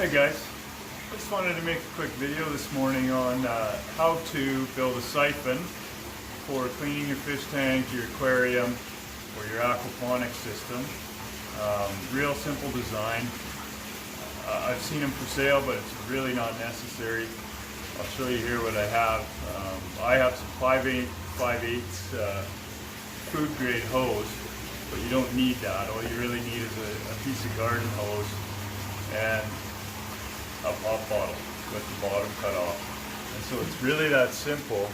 Hey guys, I just wanted to make a quick video this morning on how to build a siphon for cleaning your fish tank, your aquarium, or your aquaponic system. Real simple design. I've seen them for sale, but it's really not necessary. I'll show you here what I have. I have some 5/8 food grade hose, but you don't need that. All you really need is a piece of garden hose and a pop bottle with the bottom cut off. And so it's really that simple.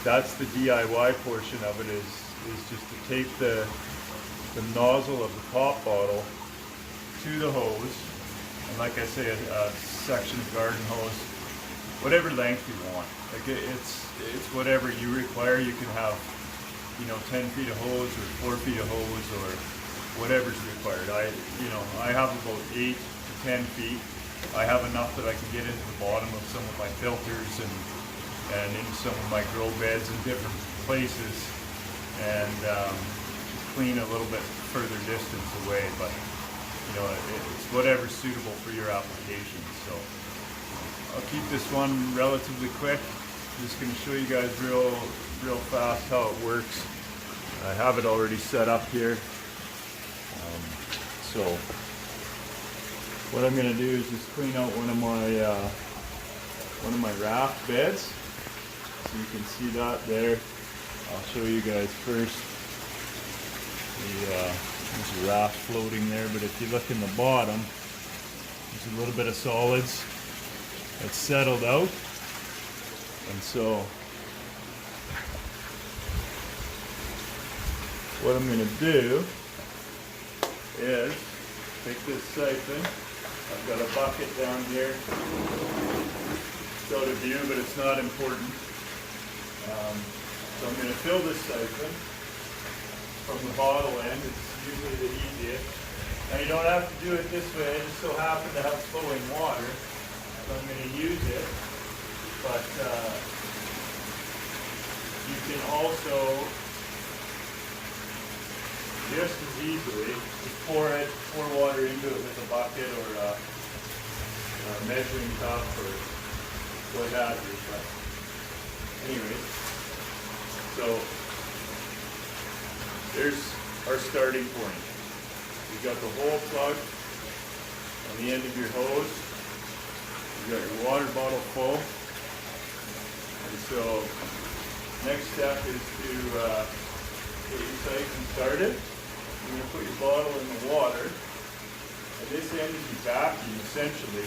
That's the DIY portion of it, is just to tape the nozzle of the pop bottle to the hose, and like I say, a section of garden hose, whatever length you want. Like it's whatever you require. You can have 10 feet of hose or 4 feet of hose or whatever's required. I have about 8 to 10 feet. I have enough that I can get into the bottom of some of my filters and into some of my grow beds in different places, and just clean a little bit further distance away. But it's whatever's suitable for your application. So I'll keep this one relatively quick. I'm just going to show you guys real fast how it works. I have it already set up here. So what I'm going to do is just clean out one of my raft beds. So you can see that there. I'll show you guys first. There's a raft floating there, but if you look in the bottom, there's a little bit of solids that's settled out. And so what I'm going to do is take this siphon. I've got a bucket down here. It's out of view, but it's not important. So I'm going to fill this siphon from the bottle end. It's usually the easiest. Now you don't have to do it this way. I just so happen to have flowing water, so I'm going to use it. But you can also just as easily just pour water into it with a bucket or a measuring cup or what have you. But anyway, so there's our starting point. You've got the hole plug on the end of your hose. You've got your water bottle full. And so next step is to get your siphon started. You're going to put your bottle in the water. And this end is your vacuum, essentially.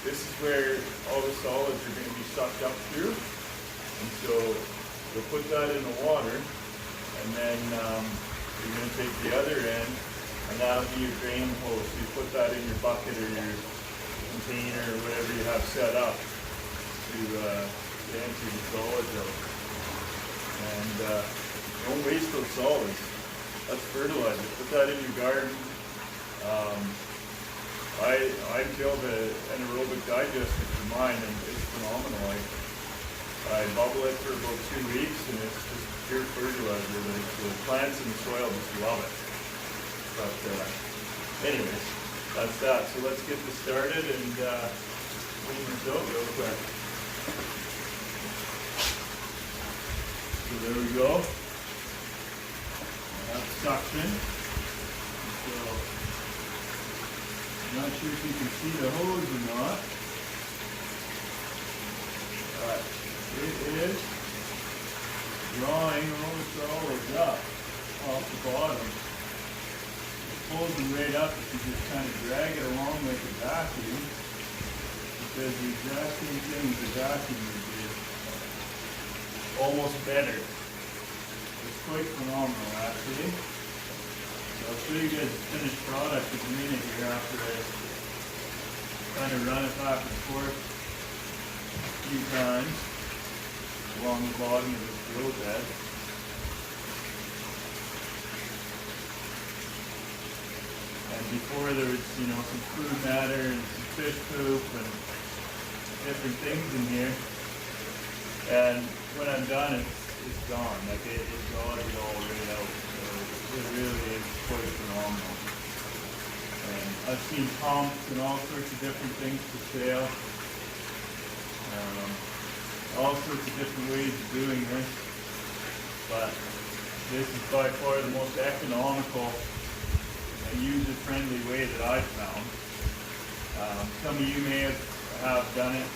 This is where all the solids are going to be sucked up through. And so you'll put that in the water, and then you're going to take the other end, and that'll be your drain hose. So you put that in your bucket or your container or whatever you have set up to empty the solids out. And don't waste those solids. That's fertilizer. Put that in your garden. I built an aerobic digester for mine, and it's phenomenal. I bubble it for about 2 weeks, and it's just pure fertilizer. The plants in the soil just love it. But anyways, that's that. So let's get this started and clean this out real quick. So there we go. That's suction. So I'm not sure if you can see the hose or not, but it is drawing all the solids up off the bottom. It pulls them right up if you just kind of drag it along like a vacuum. It does the exact same thing as a vacuum would do, almost better. It's quite phenomenal, actually. So I'll show you guys the finished product in a minute here after I kind of run it back and forth a few times along the bottom of this grow bed. And before there was, some food matter and some fish poop and different things in here. And when I'm done, it's gone. Like it draws it all right out. So it really is quite phenomenal. And I've seen pumps and all sorts of different things for sale. All sorts of different ways of doing this. But this is by far the most economical and user-friendly way that I've found. Some of you may have done it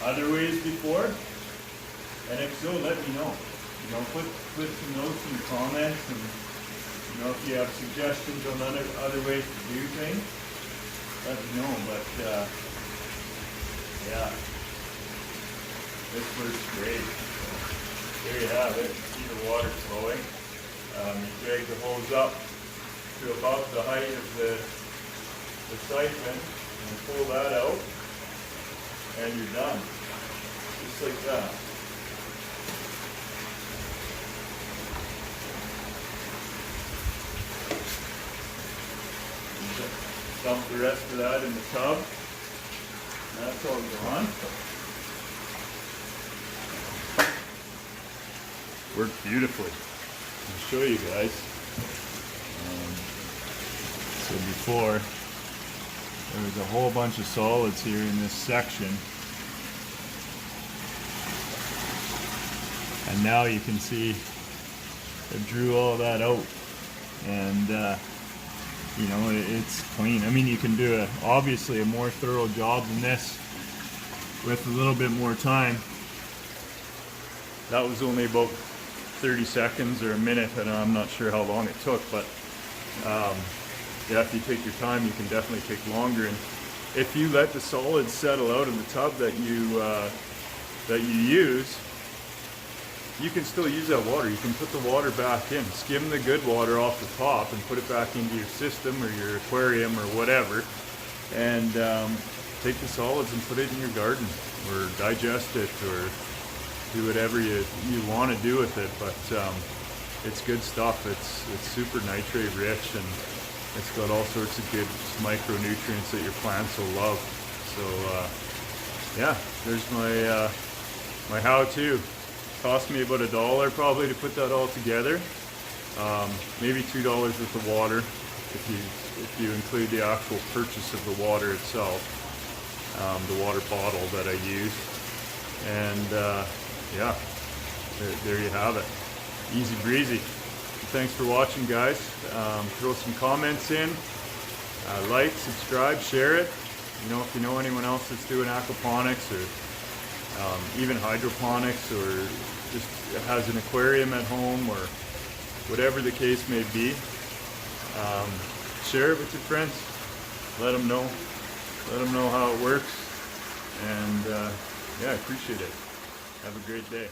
other ways before, and if so, let me know. You know, put some notes in the comments, and you know, if you have suggestions on other ways to do things, let me know. But yeah, this works great. So, there you have it. See the water flowing. You drag the hose up to about the height of the siphon and pull that out, and you're done. Just like that. Dump the rest of that in the tub. That's all gone. Worked beautifully. I'll show you guys. So before, there was a whole bunch of solids here in this section. And now you can see it drew all that out. And you know, it's clean. I mean, you can do obviously a more thorough job than this with a little bit more time. That was only about 30 seconds or a minute, and I'm not sure how long it took, but yeah, if you take your time, you can definitely take longer. And if you let the solids settle out in the tub that you use, you can still use that water. You can put the water back in, skim the good water off the top and put it back into your system or your aquarium or whatever, and take the solids and put it in your garden or digest it or do whatever you want to do with it. But it's good stuff. It's super nitrate rich, and it's got all sorts of good micronutrients that your plants will love. So yeah, there's my how-to. Cost me about $1 probably to put that all together. Maybe $2 worth of water if you include the actual purchase of the water itself, the water bottle that I use. And yeah, there you have it. Easy breezy. Thanks for watching, guys. Throw some comments in. Like, subscribe, share it. You know, if you know anyone else that's doing aquaponics or even hydroponics, or just has an aquarium at home, or whatever the case may be, share it with your friends. Let them know how it works, and yeah, I appreciate it. Have a great day.